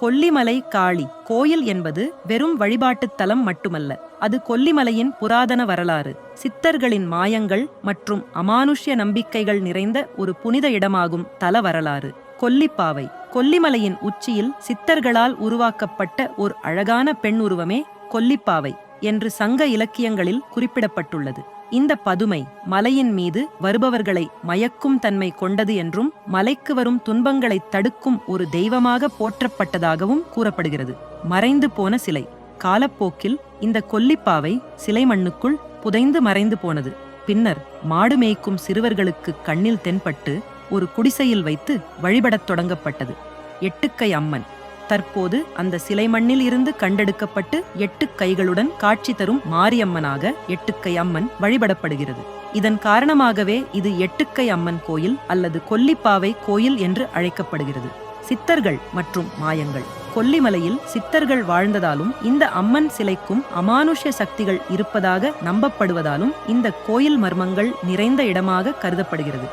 கொல்லிமலை காளி கோயில் என்பது வெறும் வழிபாட்டுத் தலம் மட்டுமல்ல, அது கொல்லிமலையின் புராதன வரலாறு, சித்தர்களின் மாயங்கள் மற்றும் அமானுஷ்ய நம்பிக்கைகள் நிறைந்த ஒரு புனித இடமாகும் தல வரலாறு. கொல்லிப்பாவை கொல்லிமலையின் உச்சியில் சித்தர்களால் உருவாக்கப்பட்ட ஒரு அழகான பெண் உருவமே கொல்லிப்பாவை என்று சங்க இலக்கியங்களில் குறிப்பிடப்பட்டுள்ளது. இந்த பதுமை மலையின் மீது வருபவர்களை மயக்கும் தன்மை கொண்டது என்றும் மலைக்கு வரும் துன்பங்களை தடுக்கும் ஒரு தெய்வமாக போற்றப்பட்டதாகவும் கூறப்படுகிறது. மறைந்து போன சிலை காலப்போக்கில் இந்த கொல்லிப்பாவை சிலை மண்ணுக்குள் புதைந்து மறைந்து போனது. பின்னர் மாடு மேய்க்கும் சிறுவர்களுக்கு கண்ணில் தென்பட்டு ஒரு குடிசையில் வைத்து வழிபடத் தொடங்கப்பட்டது. எட்டுக்கை அம்மன் தற்போது அந்த சிலை மண்ணில் இருந்து கண்டெடுக்கப்பட்டு 8 கைகளுடன் காட்சி தரும் மாரியம்மனாக எட்டுக்கை அம்மன் வழிபடப்படுகிறது. இதன் காரணமாகவே இது எட்டுக்கை அம்மன் கோயில் அல்லது கொல்லிப்பாவை கோயில் என்று அழைக்கப்படுகிறது. சித்தர்கள் மற்றும் மாயங்கள் கொல்லிமலையில் சித்தர்கள் வாழ்ந்ததாலும் இந்த அம்மன் சிலைக்கும் அமானுஷ்ய சக்திகள் இருப்பதாக நம்பப்படுவதாலும் இந்த கோயில் மர்மங்கள் நிறைந்த இடமாக கருதப்படுகிறது.